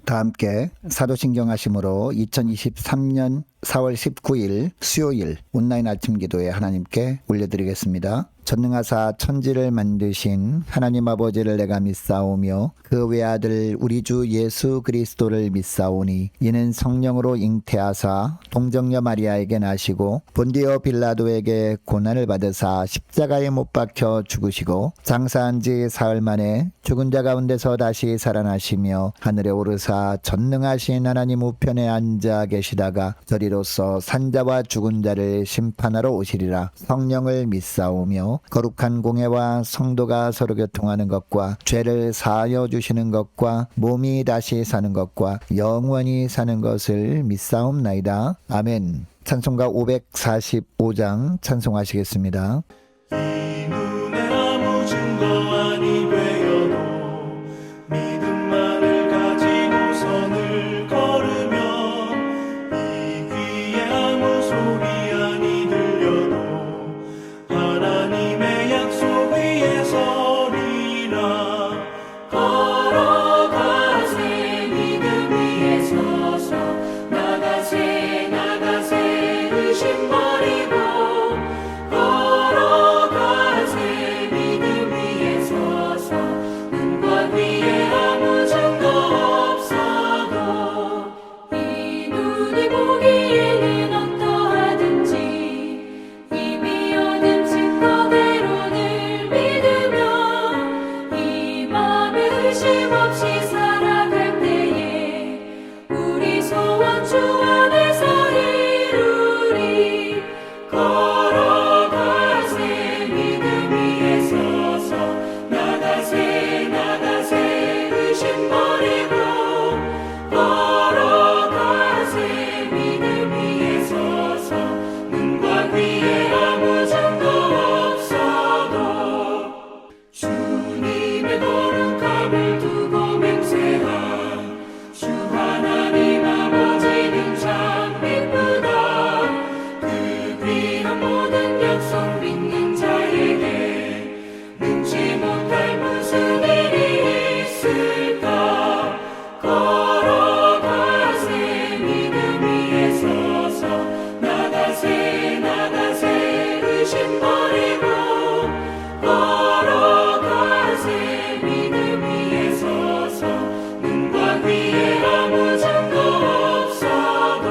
다 함께 사도신경 하심으로 2023년 4월 19일 수요일 온라인 아침 기도에 하나님께 올려드리겠습니다. 전능하사 천지를 만드신 하나님 아버지를 내가 믿사오며 그 외아들 우리 주 예수 그리스도를 믿사오니 이는 성령으로 잉태하사 동정녀 마리아에게 나시고 본디오 빌라도에게 고난을 받으사 십자가에 못 박혀 죽으시고 장사한 지 사흘 만에 죽은 자 가운데서 다시 살아나시며 하늘에 오르사 전능하신 하나님 우편에 앉아 계시다가 저리로서 산자와 죽은 자를 심판하러 오시리라. 성령을 믿사오며 거룩한 공회와 성도가 서로 교통하는 것과 죄를 사하여 주시는 것과 몸이 다시 사는 것과 영원히 사는 것을 믿사옵나이다. 아멘. 찬송가 545장 찬송하시겠습니다. 이 눈에 아무 증거 아니 되어도 믿음만을 가지고 선을 걸으면 이 귀에 아무 소리 아니 들려도 하나님의 약속 위에 서리라. 걸어가세 믿음 위에 서서 나가세 나가세 의심 버리고 걸어가세 믿음 위에 서서 눈과 귀에 아무 증거 없어도 이 눈이 보기에는 어떠하든지 이미 얻은 증거대로를 믿으며 이 맘에 의심 없이 살아갈 때에 우리 소원 주 안에서 이루리. 걸어가세 믿음 위에 서서 나가세 나가세 의심 버리고 걸어가세 믿음 위에 서서 눈과 귀에 아무 증거 없어도 주님의 거룩함을 두고 맹세하. 주 하나님 아버지는 참 이쁘다. 그 귀한 모든 약속 믿는 자에게 능치 못할 무슨 일이 있을까. 걸어가세 믿음 위에 서서 나가세 나가세 의심 버리고 걸어가세 믿음 위에 서서 눈과 귀에 아무 증거 없어도.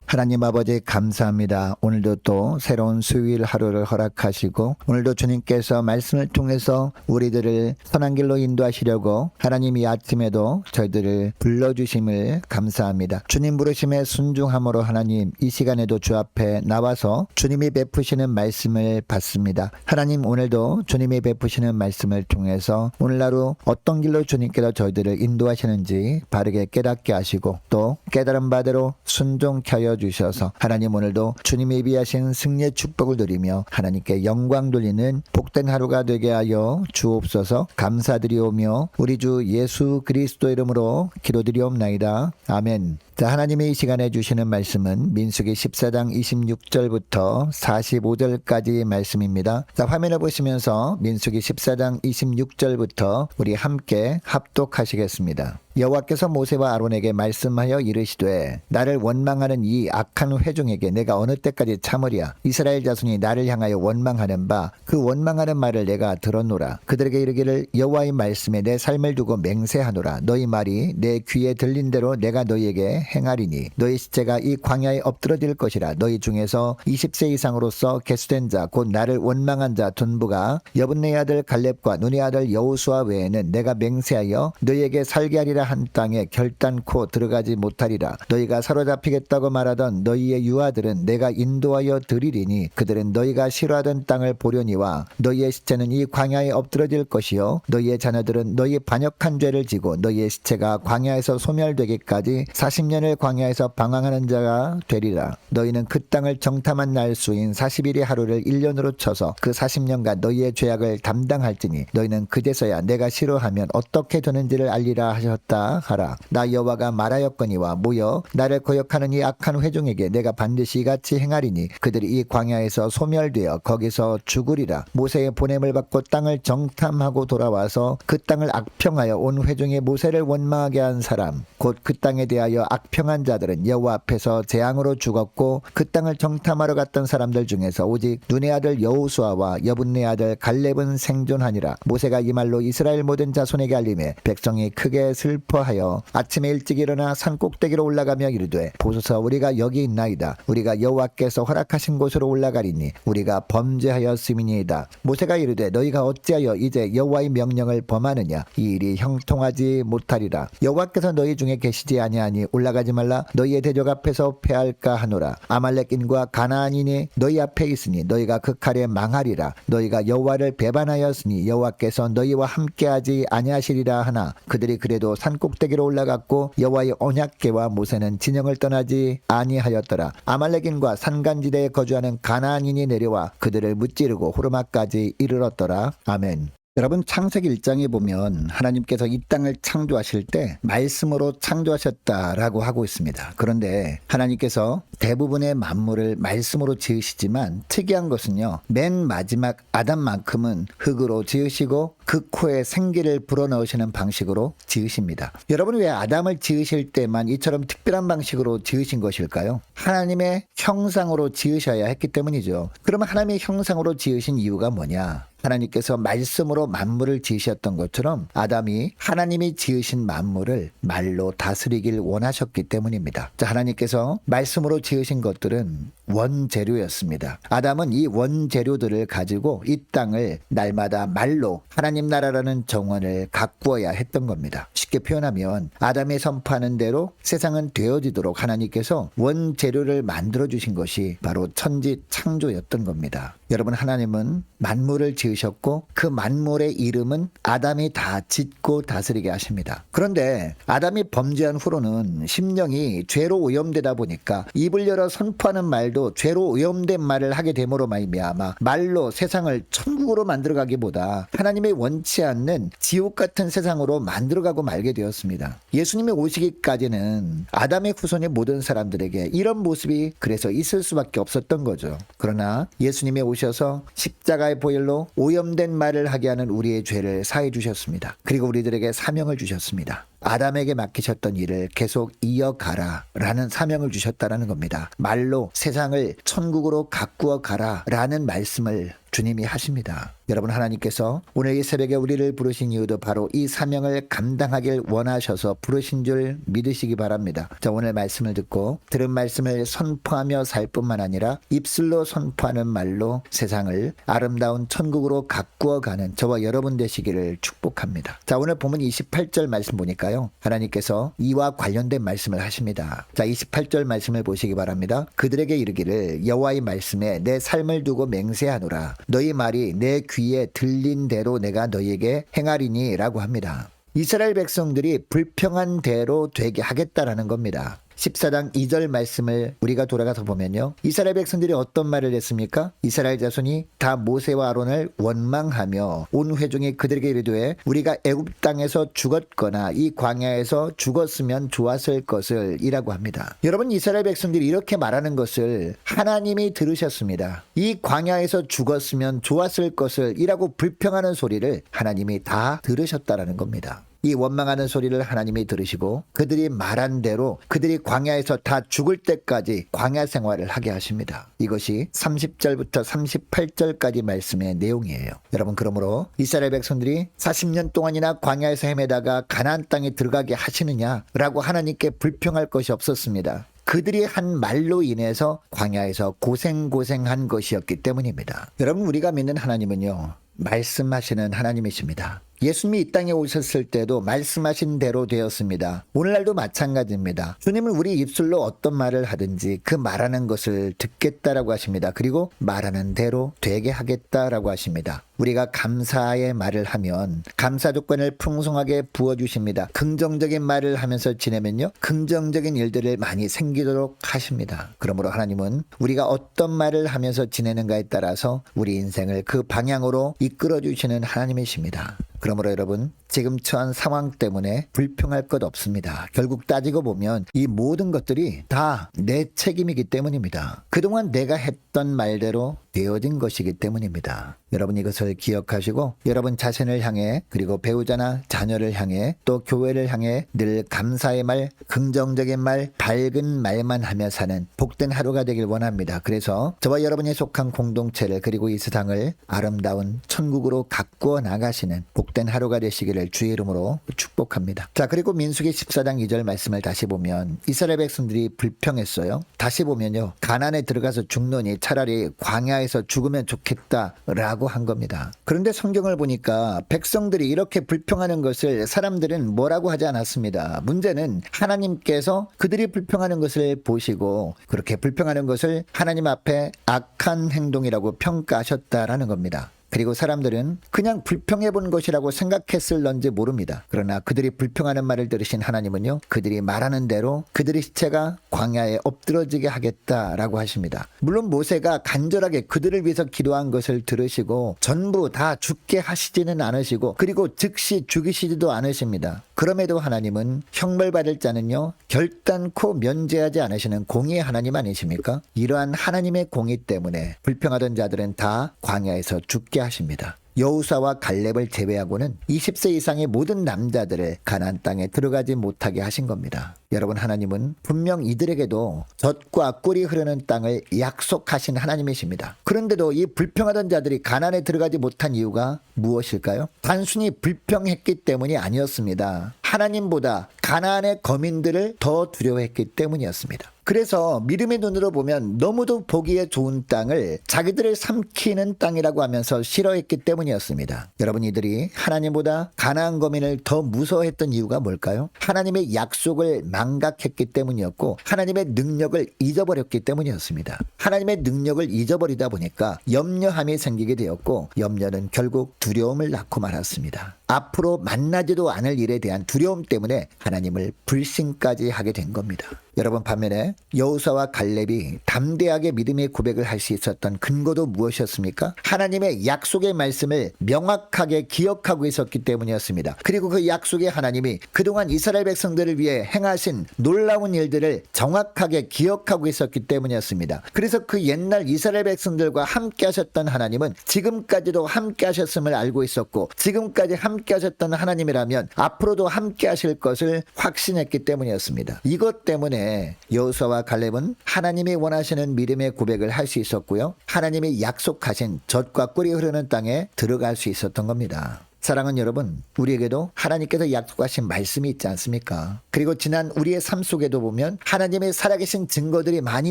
하나님 아버지 감사합니다. 오늘도 또 새로운 수요일 하루를 허락하시고 오늘도 주님께서 말씀을 통해서 우리들을 선한 길로 인도하시려고 하나님 이 아침에도 저희들을 불러주심을 감사합니다. 주님 부르심에 순종함으로 하나님 이 시간에도 주 앞에 나와서 주님이 베푸시는 말씀을 받습니다. 하나님 오늘도 주님이 베푸시는 말씀을 통해서 오늘 하루 어떤 길로 주님께서 저희들을 인도하시는지 바르게 깨닫게 하시고 또 깨달은 바대로 순종케 하여 주셔서 하나님 오늘도 주님이 예비하신 승리의 축복을 누리며 하나님께 영광 돌리는 복된 하루가 되게 하여 주옵소서. 감사드리오며 우리 주 예수 그리스도 이름으로 기도드리옵나이다. 아멘. 자, 하나님이 이 시간에 주시는 말씀은 민수기 14장 26절부터 45절까지 말씀입니다. 자, 화면을 보시면서 민수기 14장 26절부터 우리 함께 합독하시겠습니다. 여호와께서 모세와 아론에게 말씀하여 이르시되 나를 원망하는 이 악한 회중에게 내가 어느 때까지 참으랴. 이스라엘 자손이 나를 향하여 원망하는 바 그 원망하는 말을 내가 들었노라. 그들에게 이르기를 여호와의 말씀에 내 삶을 두고 맹세하노라. 너희 말이 내 귀에 들린 대로 내가 너희에게 행하리니 너희 시체가 이 광야에 엎드러질 것이라. 너희 중에서 20세 이상으로서 계수된 자 곧 나를 원망한 자 둔부가 여분네 아들 갈렙과 눈의 아들 여호수아 외에는 내가 맹세하여 너희에게 살게 하리라 한 땅에 결단코 들어가지 못하리라. 너희가 사로잡히겠다고 말하던 너희의 유아들은 내가 인도하여 드리리니 그들은 너희가 싫어하던 땅을 보려니와 너희의 시체는 이 광야에 엎드러질 것이요 너희의 자녀들은 너희 반역한 죄를 지고 너희의 시체가 광야에서 소멸되기까지 40년을 광야에서 방황하는 자가 되리라. 너희는 그 땅을 정탐한 날수인 40일의 하루를 1년으로 쳐서 그 40년간 너희의 죄악을 담당할지니 너희는 그제서야 내가 싫어하면 어떻게 되는지를 알리라 하셨다 하겠다 하라. 나 여호와가 말하였거니와 모여 나를 거역하는 이 악한 회중에게 내가 반드시 이같이 행하리니 그들이 이 광야에서 소멸되어 거기서 죽으리라. 모세의 보냄을 받고 땅을 정탐하고 돌아와서 그 땅을 악평하여 온 회중의 모세를 원망하게 한 사람 곧 그 땅에 대하여 악평한 자들은 여호와 앞에서 재앙으로 죽었고 그 땅을 정탐하러 갔던 사람들 중에서 오직 눈의 아들 여호수아와 여분네 아들 갈렙은 생존하니라. 모세가 이 말로 이스라엘 모든 자손에게 알림해 백성이 크게 슬퍼하여 아침에 일찍 일어나 산 꼭대기로 올라가며 이르되 보소서 우리가 여기 있나이다. 우리가 여호와께서 허락하신 곳으로 올라가리니 우리가 범죄하였음이니이다. 모세가 이르되 너희가 어찌하여 이제 여호와의 명령을 범하느냐. 이 일이 형통하지 못하리라. 여호와께서 너희 중에 계시지 아니하니 올라가지 말라. 너희의 대적 앞에서 패할까 하노라. 아말렉인과 가나안인이 너희 앞에 있으니 너희가 그 칼에 망하리라. 너희가 여호와를 배반하였으니 여호와께서 너희와 함께하지 아니하시리라 하나 그들이 그래도 산 꼭대기로 올라갔고 여호와의 언약궤와 모세는 진영을 떠나지 아니하였더라. 아말렉인과 산간지대에 거주하는 가나안인이 내려와 그들을 무찌르고 호르마까지 이르렀더라. 아멘. 여러분 창세기 1장에 보면 하나님께서 이 땅을 창조하실 때 말씀으로 창조하셨다라고 하고 있습니다. 그런데 하나님께서 대부분의 만물을 말씀으로 지으시지만 특이한 것은요. 맨 마지막 아담만큼은 흙으로 지으시고 그 코에 생기를 불어넣으시는 방식으로 지으십니다. 여러분 왜 아담을 지으실 때만 이처럼 특별한 방식으로 지으신 것일까요? 하나님의 형상으로 지으셔야 했기 때문이죠. 그러면 하나님의 형상으로 지으신 이유가 뭐냐? 하나님께서 말씀으로 만물을 지으셨던 것처럼 아담이 하나님이 지으신 만물을 말로 다스리길 원하셨기 때문입니다. 자, 하나님께서 말씀으로 지으신 것들은 원재료였습니다. 아담은 이 원재료들을 가지고 이 땅을 날마다 말로 하나님 나라라는 정원을 가꾸어야 했던 겁니다. 쉽게 표현하면 아담이 선포하는 대로 세상은 되어지도록 하나님께서 원재료를 만들어주신 것이 바로 천지 창조였던 겁니다. 여러분 하나님은 만물을 지으셨고 그 만물의 이름은 아담이 다 짓고 다스리게 하십니다. 그런데 아담이 범죄한 후로는 심령이 죄로 오염되다 보니까 입을 열어 선포하는 말도 죄로 오염된 말을 하게 됨으로 말미암아 말로 세상을 천국으로 만들어가기보다 하나님의 원치 않는 지옥 같은 세상으로 만들어가고 말게 되었습니다. 예수님이 오시기까지는 아담의 후손의 모든 사람들에게 이런 모습이 그래서 있을 수밖에 없었던 거죠. 그러나 예수님이 오셔서 십자가의 보혈로 오염된 말을 하게 하는 우리의 죄를 사해 주셨습니다. 그리고 우리들에게 사명을 주셨습니다. 아담에게 맡기셨던 일을 계속 이어가라 라는 사명을 주셨다는 겁니다. 말로 세상을 천국으로 가꾸어 가라 라는 말씀을 주님이 하십니다. 여러분 하나님께서 오늘 이 새벽에 우리를 부르신 이유도 바로 이 사명을 감당하길 원하셔서 부르신 줄 믿으시기 바랍니다. 자, 오늘 말씀을 듣고 들은 말씀을 선포하며 살 뿐만 아니라 입술로 선포하는 말로 세상을 아름다운 천국으로 가꾸어 가는 저와 여러분 되시기를 축복합니다. 자, 오늘 본문 28절 말씀 보니까요. 하나님께서 이와 관련된 말씀을 하십니다. 자, 28절 말씀을 보시기 바랍니다. 그들에게 이르기를 여호와의 말씀에 내 삶을 두고 맹세하노라. 너희 말이 내 귀에 들린 대로 내가 너희에게 행하리니 라고 합니다. 이스라엘 백성들이 불평한 대로 되게 하겠다라는 겁니다. 14장 2절 말씀을 우리가 돌아가서 보면요. 이스라엘 백성들이 어떤 말을 했습니까? 이스라엘 자손이 다 모세와 아론을 원망하며 온 회중이 그들에게 이르되 우리가 애굽 땅에서 죽었거나 이 광야에서 죽었으면 좋았을 것을 이라고 합니다. 여러분 이스라엘 백성들이 이렇게 말하는 것을 하나님이 들으셨습니다. 이 광야에서 죽었으면 좋았을 것을 이라고 불평하는 소리를 하나님이 다 들으셨다라는 겁니다. 이 원망하는 소리를 하나님이 들으시고 그들이 말한 대로 그들이 광야에서 다 죽을 때까지 광야 생활을 하게 하십니다. 이것이 30절부터 38절까지 말씀의 내용이에요. 여러분 그러므로 이스라엘 백성들이 40년 동안이나 광야에서 헤매다가 가나안 땅에 들어가게 하시느냐라고 하나님께 불평할 것이 없었습니다. 그들이 한 말로 인해서 광야에서 고생한 것이었기 때문입니다. 여러분 우리가 믿는 하나님은요. 말씀하시는 하나님이십니다. 예수님이 이 땅에 오셨을 때도 말씀하신 대로 되었습니다. 오늘날도 마찬가지입니다. 주님은 우리 입술로 어떤 말을 하든지 그 말하는 것을 듣겠다라고 하십니다. 그리고 말하는 대로 되게 하겠다라고 하십니다. 우리가 감사의 말을 하면 감사 조건을 풍성하게 부어주십니다. 긍정적인 말을 하면서 지내면요. 긍정적인 일들을 많이 생기도록 하십니다. 그러므로 하나님은 우리가 어떤 말을 하면서 지내는가에 따라서 우리 인생을 그 방향으로 이끌어 주시는 하나님이십니다. 그러므로 여러분 지금 처한 상황 때문에 불평할 것 없습니다. 결국 따지고 보면 이 모든 것들이 다 내 책임이기 때문입니다. 그동안 내가 했던 말대로 되어진 것이기 때문입니다. 여러분 이것을 기억하시고 여러분 자신을 향해 그리고 배우자나 자녀를 향해 또 교회를 향해 늘 감사의 말, 긍정적인 말, 밝은 말만 하며 사는 복된 하루가 되길 원합니다. 그래서 저와 여러분이 속한 공동체를 그리고 이 세상을 아름다운 천국으로 가꾸어 나가시는 복된 하루가 되시기를 주의 이름으로 축복합니다. 자, 그리고 민수기 14장 2절 말씀을 다시 보면 이스라엘 백성들이 불평했어요. 다시 보면요, 가나안에 들어가서 죽노니 차라리 광야에서 죽으면 좋겠다라고 한 겁니다. 그런데 성경을 보니까 백성들이 이렇게 불평하는 것을 사람들은 뭐라고 하지 않았습니다. 문제는 하나님께서 그들이 불평하는 것을 보시고 그렇게 불평하는 것을 하나님 앞에 악한 행동이라고 평가하셨다라는 겁니다. 그리고 사람들은 그냥 불평해 본 것이라고 생각했을런지 모릅니다. 그러나 그들이 불평하는 말을 들으신 하나님은요, 그들이 말하는 대로 그들의 시체가 광야에 엎드러지게 하겠다라고 하십니다. 물론 모세가 간절하게 그들을 위해서 기도한 것을 들으시고 전부 다 죽게 하시지는 않으시고 그리고 즉시 죽이시지도 않으십니다. 그럼에도 하나님은 형벌받을 자는요 결단코 면제하지 않으시는 공의의 하나님 아니십니까? 이러한 하나님의 공의 때문에 불평하던 자들은 다 광야에서 죽게 하십니다. 여호수아와 갈렙을 제외하고는 20세 이상의 모든 남자들을 가나안 땅에 들어가지 못하게 하신 겁니다. 여러분, 하나님은 분명 이들에게도 젖과 꿀이 흐르는 땅을 약속하신 하나님이십니다. 그런데도 이 불평하던 자들이 가나안에 들어가지 못한 이유가 무엇일까요? 단순히 불평했기 때문이 아니었습니다. 하나님보다 가나안의 거민들을 더 두려워했기 때문이었습니다. 그래서 믿음의 눈으로 보면 너무도 보기에 좋은 땅을 자기들을 삼키는 땅이라고 하면서 싫어했기 때문이었습니다. 여러분, 이들이 하나님보다 가나안 거민을 더 무서워했던 이유가 뭘까요? 하나님의 약속을 망각했기 때문이었고 하나님의 능력을 잊어버렸기 때문이었습니다. 하나님의 능력을 잊어버리다 보니까 염려함이 생기게 되었고 염려는 결국 두려움을 낳고 말았습니다. 앞으로 만나지도 않을 일에 대한 두려움 때문에 하나님을 불신까지 하게 된 겁니다. 여러분, 반면에 여호수아와 갈렙이 담대하게 믿음의 고백을 할 수 있었던 근거도 무엇이었습니까? 하나님의 약속의 말씀을 명확하게 기억하고 있었기 때문이었습니다. 그리고 그 약속의 하나님이 그동안 이스라엘 백성들을 위해 행하신 놀라운 일들을 정확하게 기억하고 있었기 때문이었습니다. 그래서 그 옛날 이스라엘 백성들과 함께 하셨던 하나님은 지금까지도 함께 하셨음을 알고 있었고 지금까지 함께 하셨던 하나님이라면 앞으로도 함께 하실 것을 확신했기 때문이었습니다. 이것 때문에 여호수아와 갈렙은 하나님이 원하시는 믿음의 고백을 할 수 있었고요. 하나님이 약속하신 젖과 꿀이 흐르는 땅에 들어갈 수 있었던 겁니다. 사랑하는 여러분, 우리에게도 하나님께서 약속하신 말씀이 있지 않습니까? 그리고 지난 우리의 삶 속에도 보면 하나님의 살아계신 증거들이 많이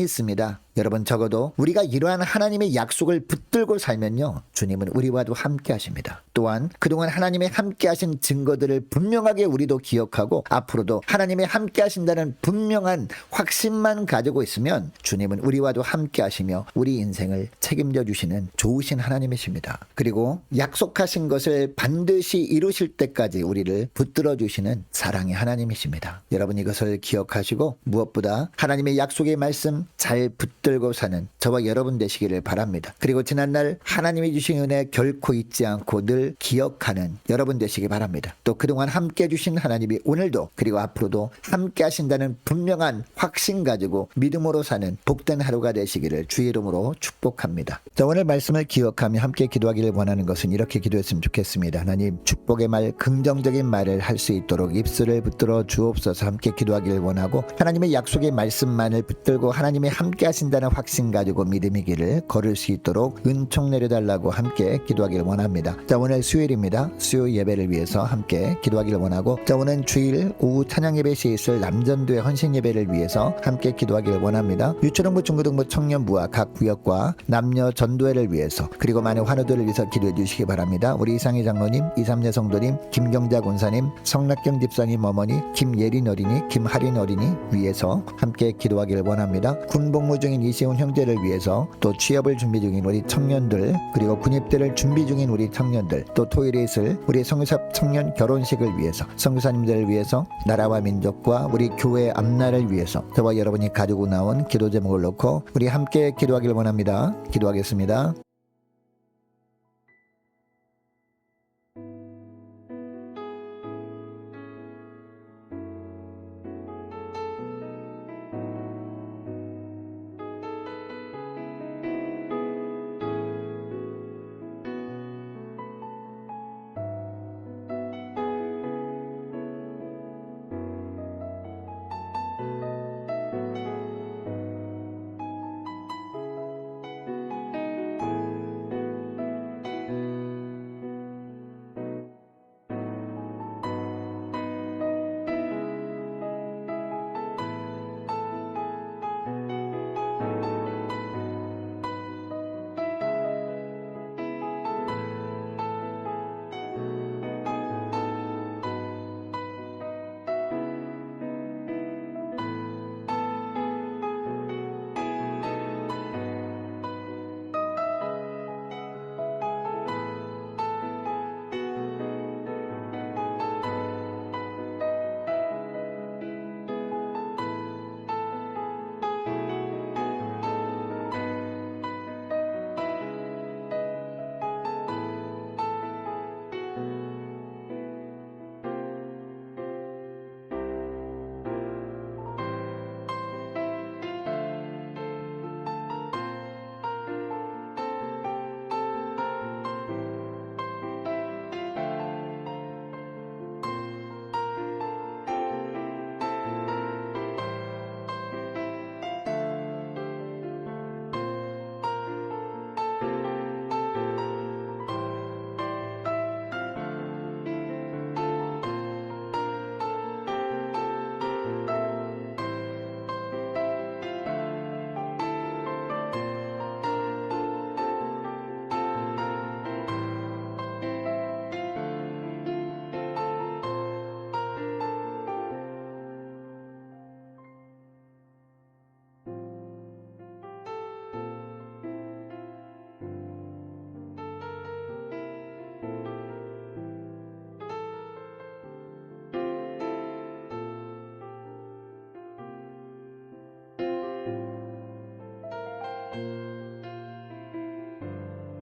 있습니다. 여러분, 적어도 우리가 이러한 하나님의 약속을 붙들고 살면요, 주님은 우리와도 함께 하십니다. 또한 그동안 하나님의 함께 하신 증거들을 분명하게 우리도 기억하고 앞으로도 하나님의 함께 하신다는 분명한 확신만 가지고 있으면 주님은 우리와도 함께 하시며 우리 인생을 책임져 주시는 좋으신 하나님이십니다. 그리고 약속하신 것을 반드시 이루실 때까지 우리를 붙들어 주시는 사랑의 하나님이십니다. 여러분, 이것을 기억하시고 무엇보다 하나님의 약속의 말씀 잘 붙들고 사는 저와 여러분 되시기를 바랍니다. 그리고 지난날 하나님이 주신 은혜 결코 잊지 않고 늘 기억하는 여러분 되시기 바랍니다. 또 그동안 함께 해주신 하나님이 오늘도 그리고 앞으로도 함께 하신다는 분명한 확신 가지고 믿음으로 사는 복된 하루가 되시기를 주의 이름으로 축복합니다. 자, 오늘 말씀을 기억하며 함께 기도하기를 원하는 것은 이렇게 기도했으면 좋겠습니다. 하나님, 축복의 말, 긍정적인 말을 할 수 있도록 입술을 붙들어 주옵소서. 함께 기도하기를 원하고 하나님의 약속의 말씀만을 붙들고 하나님이 함께 하신다는 확신 가지고 믿음의 길을 걸을 수 있도록 은총 내려달라고 함께 기도하기를 원합니다. 자, 오늘 수요일입니다. 수요 예배를 위해서 함께 기도하기를 원하고, 자, 오늘 주일 오후 찬양 예배 시에 있을 남전도의 헌신 예배를 위해서 함께 기도하기를 원합니다. 유초등부, 중고등부, 청년부와 각 구역과 남녀 전도회를 위해서 그리고 많은 환우들을 위해서 기도해 주시기 바랍니다. 우리 이상희 장로님, 이삼재 성도님, 김경자 권사님, 성락경 집사님 어머니, 김예린 어린이, 김하린 어린이 위해서 함께 기도하기를 원합니다. 군복무 중인 이시훈 형제를 위해서, 또 취업을 준비 중인 우리 청년들, 그리고 군입대를 준비 중인 우리 청년들, 또 토요일에 있을 우리 선교사 청년 결혼식을 위해서, 선교사님들을 위해서, 나라와 민족과 우리 교회 앞날을 위해서 저와 여러분이 가지고 나온 기도 제목을 놓고 우리 함께 기도하기를 원합니다. 기도하겠습니다.